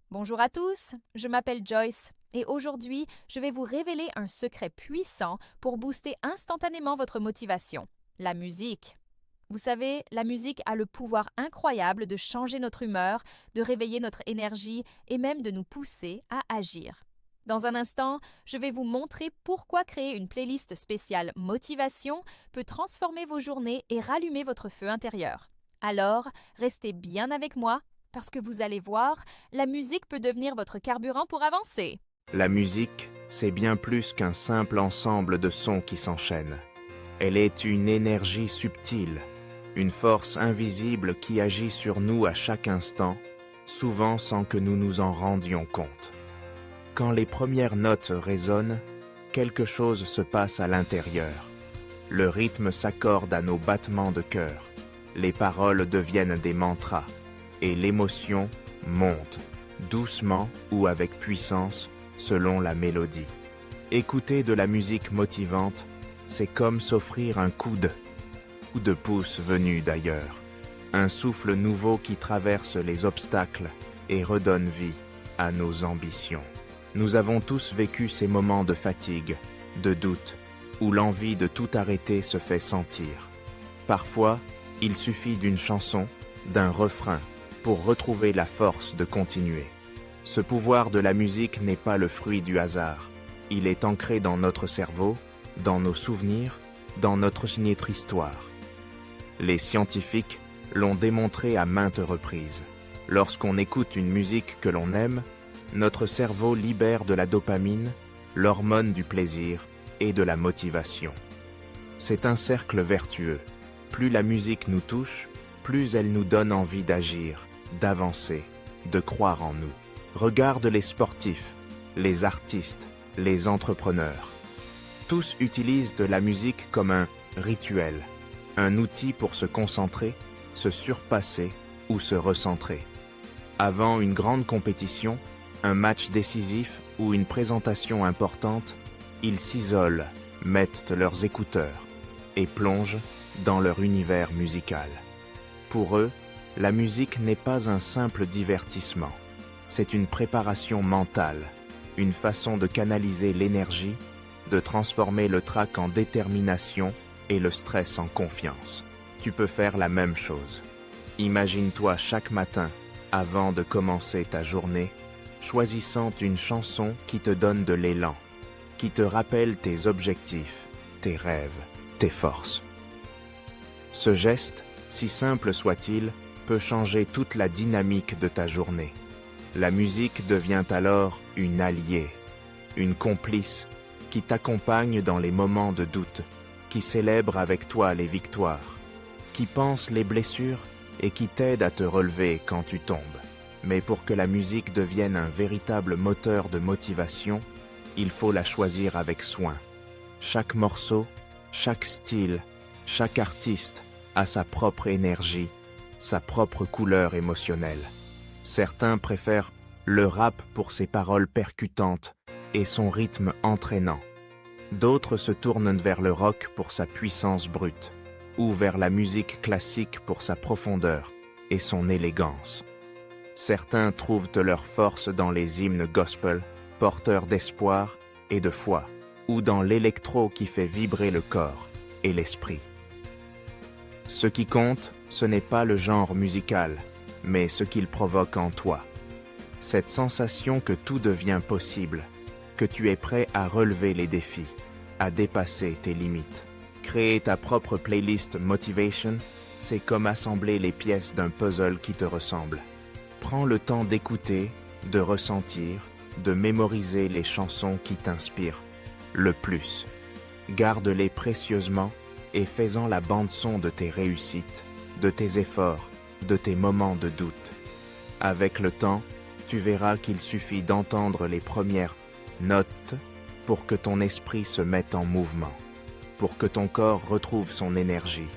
Bonjour à tous, je m'appelle Joyce et aujourd'hui, je vais vous révéler un secret puissant pour booster instantanément votre motivation, la musique. Vous savez, la musique a le pouvoir incroyable de changer notre humeur, de réveiller notre énergie et même de nous pousser à agir. Dans un instant, je vais vous montrer pourquoi créer une playlist spéciale motivation peut transformer vos journées et rallumer votre feu intérieur. Alors, restez bien avec moi parce que vous allez voir, la musique peut devenir votre carburant pour avancer. La musique, c'est bien plus qu'un simple ensemble de sons qui s'enchaînent. Elle est une énergie subtile, une force invisible qui agit sur nous à chaque instant, souvent sans que nous nous en rendions compte. Quand les premières notes résonnent, quelque chose se passe à l'intérieur. Le rythme s'accorde à nos battements de cœur, les paroles deviennent des mantras, et l'émotion monte, doucement ou avec puissance, selon la mélodie. Écouter de la musique motivante, c'est comme s'offrir un coup de pouce venu d'ailleurs, un souffle nouveau qui traverse les obstacles et redonne vie à nos ambitions. Nous avons tous vécu ces moments de fatigue, de doute, où l'envie de tout arrêter se fait sentir. Parfois, il suffit d'une chanson, d'un refrain, pour retrouver la force de continuer. Ce pouvoir de la musique n'est pas le fruit du hasard. Il est ancré dans notre cerveau, dans nos souvenirs, dans notre histoire. Les scientifiques l'ont démontré à maintes reprises. Lorsqu'on écoute une musique que l'on aime, notre cerveau libère de la dopamine, l'hormone du plaisir et de la motivation. C'est un cercle vertueux. Plus la musique nous touche, plus elle nous donne envie d'agir, d'avancer, de croire en nous. Regarde les sportifs, les artistes, les entrepreneurs. Tous utilisent de la musique comme un rituel, un outil pour se concentrer, se surpasser ou se recentrer. Avant une grande compétition, un match décisif ou une présentation importante, ils s'isolent, mettent leurs écouteurs et plongent dans leur univers musical. Pour eux, la musique n'est pas un simple divertissement. C'est une préparation mentale, une façon de canaliser l'énergie, de transformer le trac en détermination et le stress en confiance. Tu peux faire la même chose. Imagine-toi chaque matin, avant de commencer ta journée, choisissant une chanson qui te donne de l'élan, qui te rappelle tes objectifs, tes rêves, tes forces. Ce geste, si simple soit-il, peut changer toute la dynamique de ta journée. La musique devient alors une alliée, une complice qui t'accompagne dans les moments de doute, qui célèbre avec toi les victoires, qui pense les blessures et qui t'aide à te relever quand tu tombes. Mais pour que la musique devienne un véritable moteur de motivation, il faut la choisir avec soin. Chaque morceau, chaque style, chaque artiste a sa propre énergie, sa propre couleur émotionnelle. Certains préfèrent le rap pour ses paroles percutantes et son rythme entraînant. D'autres se tournent vers le rock pour sa puissance brute, ou vers la musique classique pour sa profondeur et son élégance. Certains trouvent leur force dans les hymnes gospel, porteurs d'espoir et de foi, ou dans l'électro qui fait vibrer le corps et l'esprit. Ce qui compte, ce n'est pas le genre musical, mais ce qu'il provoque en toi. Cette sensation que tout devient possible, que tu es prêt à relever les défis, à dépasser tes limites. Créer ta propre playlist Motivation, c'est comme assembler les pièces d'un puzzle qui te ressemble. Prends le temps d'écouter, de ressentir, de mémoriser les chansons qui t'inspirent le plus. Garde-les précieusement et fais-en la bande-son de tes réussites, de tes efforts, de tes moments de doute. Avec le temps, tu verras qu'il suffit d'entendre les premières notes pour que ton esprit se mette en mouvement, pour que ton corps retrouve son énergie,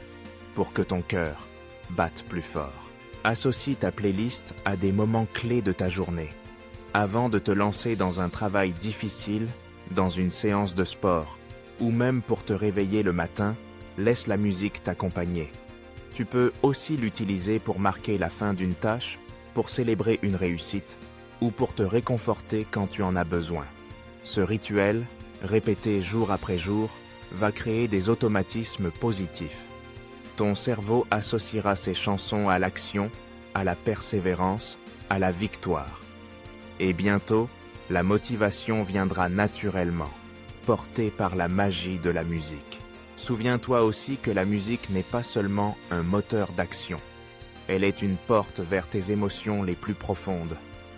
pour que ton cœur batte plus fort. Associe ta playlist à des moments clés de ta journée. Avant de te lancer dans un travail difficile, dans une séance de sport, ou même pour te réveiller le matin, laisse la musique t'accompagner. Tu peux aussi l'utiliser pour marquer la fin d'une tâche, pour célébrer une réussite, ou pour te réconforter quand tu en as besoin. Ce rituel, répété jour après jour, va créer des automatismes positifs. Ton cerveau associera ces chansons à l'action, à la persévérance, à la victoire. Et bientôt, la motivation viendra naturellement, portée par la magie de la musique. Souviens-toi aussi que la musique n'est pas seulement un moteur d'action. Elle est une porte vers tes émotions les plus profondes,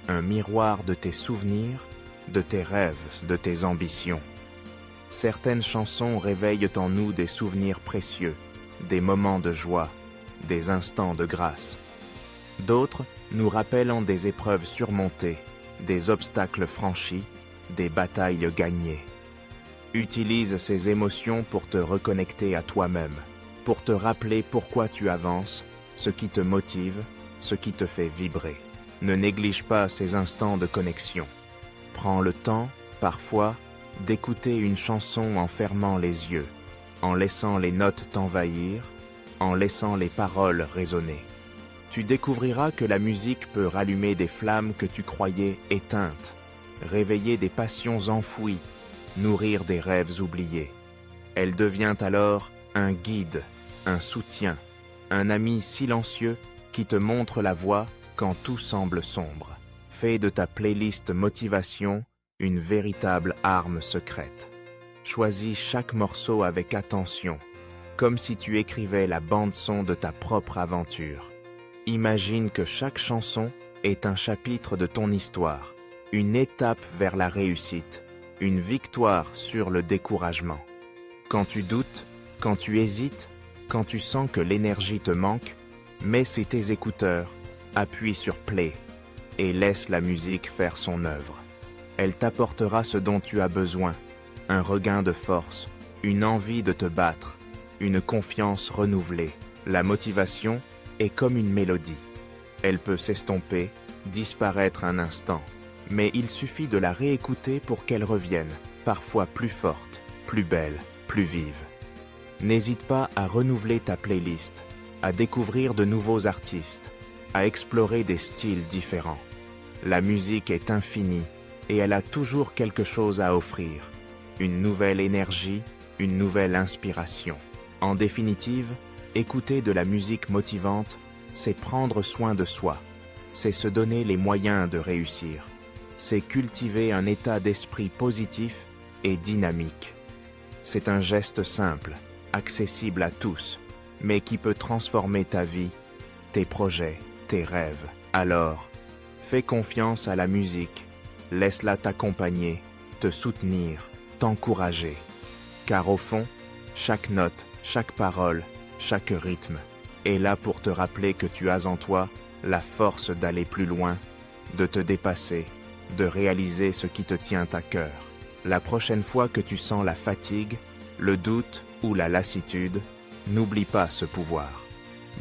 un miroir de tes souvenirs, de tes rêves, de tes ambitions. Certaines chansons réveillent en nous des souvenirs précieux, des moments de joie, des instants de grâce. D'autres nous rappellent des épreuves surmontées, des obstacles franchis, des batailles gagnées. Utilise ces émotions pour te reconnecter à toi-même, pour te rappeler pourquoi tu avances, ce qui te motive, ce qui te fait vibrer. Ne néglige pas ces instants de connexion. Prends le temps, parfois, d'écouter une chanson en fermant les yeux, en laissant les notes t'envahir, en laissant les paroles résonner. Tu découvriras que la musique peut rallumer des flammes que tu croyais éteintes, réveiller des passions enfouies, nourrir des rêves oubliés. Elle devient alors un guide, un soutien, un ami silencieux qui te montre la voie quand tout semble sombre. Fais de ta playlist motivation une véritable arme secrète. Choisis chaque morceau avec attention, comme si tu écrivais la bande-son de ta propre aventure. Imagine que chaque chanson est un chapitre de ton histoire, une étape vers la réussite, une victoire sur le découragement. Quand tu doutes, quand tu hésites, quand tu sens que l'énergie te manque, mets sur tes écouteurs, appuie sur play et laisse la musique faire son œuvre. Elle t'apportera ce dont tu as besoin, un regain de force, une envie de te battre, une confiance renouvelée. La motivation est comme une mélodie. Elle peut s'estomper, disparaître un instant, mais il suffit de la réécouter pour qu'elle revienne, parfois plus forte, plus belle, plus vive. N'hésite pas à renouveler ta playlist, à découvrir de nouveaux artistes, à explorer des styles différents. La musique est infinie et elle a toujours quelque chose à offrir, une nouvelle énergie, une nouvelle inspiration. En définitive, écouter de la musique motivante, c'est prendre soin de soi, c'est se donner les moyens de réussir, c'est cultiver un état d'esprit positif et dynamique. C'est un geste simple, accessible à tous, mais qui peut transformer ta vie, tes projets, tes rêves. Alors, fais confiance à la musique, laisse-la t'accompagner, te soutenir, t'encourager. Car au fond, chaque note, chaque parole, chaque rythme est là pour te rappeler que tu as en toi la force d'aller plus loin, de te dépasser, de réaliser ce qui te tient à cœur. La prochaine fois que tu sens la fatigue, le doute ou la lassitude, n'oublie pas ce pouvoir.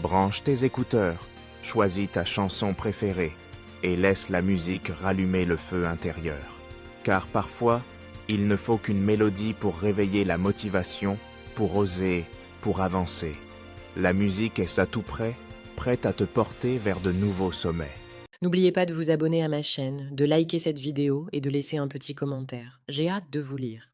Branche tes écouteurs, choisis ta chanson préférée et laisse la musique rallumer le feu intérieur. Car parfois, il ne faut qu'une mélodie pour réveiller la motivation, pour oser, pour avancer. La musique est à tout près, prête à te porter vers de nouveaux sommets. N'oubliez pas de vous abonner à ma chaîne, de liker cette vidéo et de laisser un petit commentaire. J'ai hâte de vous lire.